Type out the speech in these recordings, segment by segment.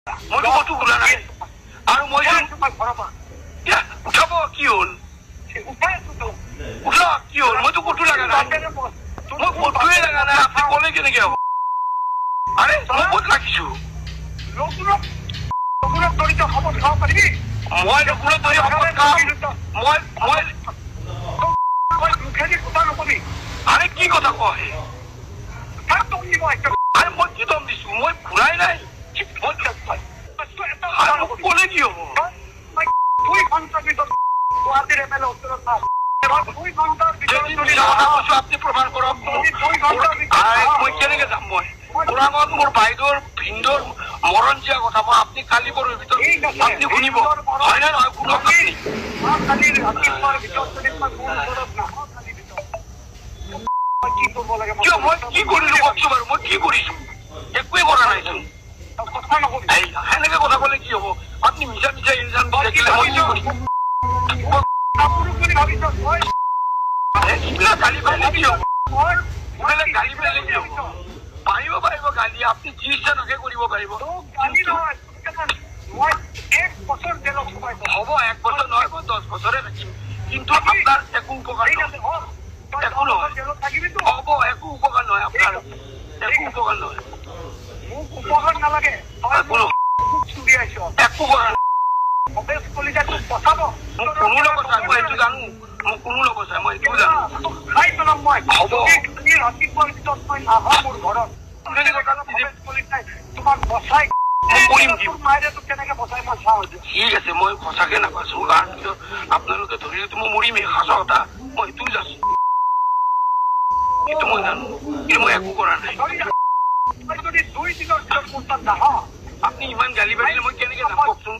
মইতো ক'তো খোলা নাই আৰু মই উঠাব কি হ'ল উঠা কি হ'ল মইতো ক'তো লগা নাই মই ক'তোৱে লগা নাই আপুনি ক'লে কেনেকে হ'ব আৰে মই ক'ত ৰাখিছো মই লগুণত ধৰি শপত খাম আৰে কি কথা কয় আৰে মই কি দম দিছো মই ঘূৰাই নাই ক'লে কি হ'ব আপনি প্ৰমাণ কৰক মই কেনেকে যাম মই ওৰাঙত মোৰ বাইদেউৰ ভিন্দৰ মৰণ দিয়া কথা মই আপুনি কালি পৰৰ ভিতৰত আপুনি শুনিব হয় নে নহয় শুনক আপুনি কিয় মই কি কৰিলো কওকচোন বাৰু মই কি কৰিছো একোৱে কৰা নাইচোন সেনেকে কথা ক'লে কি হ'ব আপুনি মিছা মিছা ইলজাম দি থাকিলে মই কি কৰিম গালি পাৰিলে কি হ'ব গালি পাৰিলে কি হ'ব পাৰিব পাৰিব গালি আপুনি যি ইচ্ছা তাকে কৰিব পাৰিব হ'ব 1 বছৰ নহয় মই 10 বছৰে থাকিম কিন্তু আপোনাৰ একো উপকাৰ একো নহয় হ'ব একো উপকাৰ নহয় আপোনাৰ একো উপকাৰ নহয় মোক উপকাৰ নালাগে একো একো কৰা কোনো লগত চাই মই এইটো জানো মোক কোনো লগত চাই মই এইটো জানো হ'ব তোমাক বচাই ঠিক আছে মই সঁচাকে নাপাইছো কাৰণ আপোনালোকে ধৰিলেতো মই মৰিমেই সঁচা কথা মই এইটো জানো কিন্তু মই জানো কিন্তু মই একো কৰা নাই আপনি ইমান গালি পাৰিলে মই কেনেকে যাম কওকচোন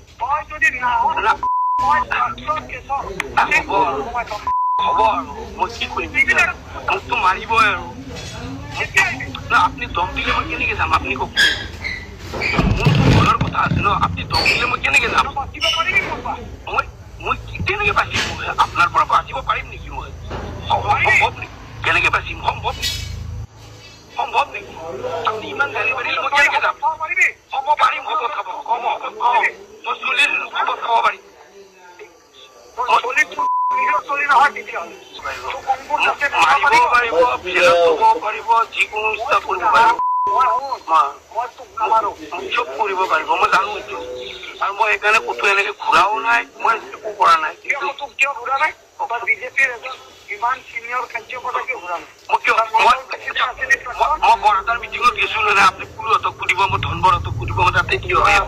হ'ব আৰু মই কি কৰিম মোকতো মাৰিবই আৰু আপুনি দম দিলে মই কেনেকে যাম আপুনি কওকচোন মোৰতো ঘৰৰ কথা আছে ন আপুনি দম দিলে মই কেনেকে যাম মই কেনেকে বাচিম মই আপোনাৰ পৰা বাচিব পাৰিম নেকি মই সম্ভৱ নেকি কেনেকে বাচিম সম্ভৱ নেকি সম্ভৱ নেকি আপুনি ইমান গালি পাৰিলে মই কেনেকে যাম হ'ব পাৰিম শপত খাব কম শপত খাব মই চলিৰ শপত খাব পাৰিম মাৰিব পাৰিব জেলত থব পাৰিব যিকোনো ইচ্ছা কৰিব পাৰিব চব কৰিব পাৰিব মই জানো এইটো আৰু মই সেইকাৰণে ক'তো এনেকে ঘূৰাও নাই মই একো কৰা নাই বিজেপিৰ ইমান চিনিয়ৰ কাৰ্যকৰ্তাকে ঘূৰা নাই মই বৰাটাৰ মিটিঙত গেছো নহয় আপুনি কুলহঁতক সুধিব মই ধনবৰহঁতক সুধিব মই তাতে কি হয়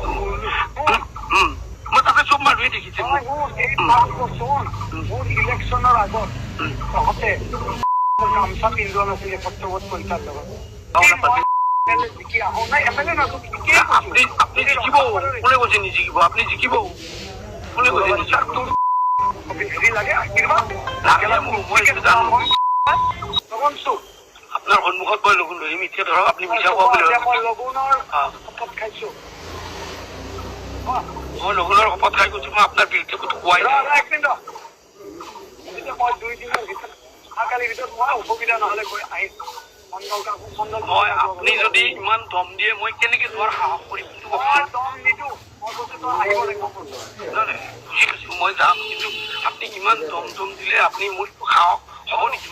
মই তাতে চব মানুহে দেখিছে মোৰ ইলেকশ্যনৰ আগত তহঁতে গামছা পিন্ধোৱা নাছিলে কৰ্তব্যত পৰীক্ষাৰ লগত আপনি জিকিব কোনে কৈছে নিজিকিব আপনি জিকিব কোনে কৈছে নিজিকিব আপোনাৰ সন্মুখত মই লগুণ ধৰিম এতিয়া ধৰক আপুনি মিছা কোৱা বুলি মই লগুণৰ শপত খাই গৈছো মই আপোনাৰ বিৰুদ্ধে ক'তো কোৱাই নাই মই আপুনি যদি ইমান দম দিয়ে মই কেনেকে যোৱাৰ সাহস কৰিম বুজি পাইছো মই যাম কিন্তু আপুনি ইমান দম দিলে আপুনি মোৰ সাহস হ'ব নেকি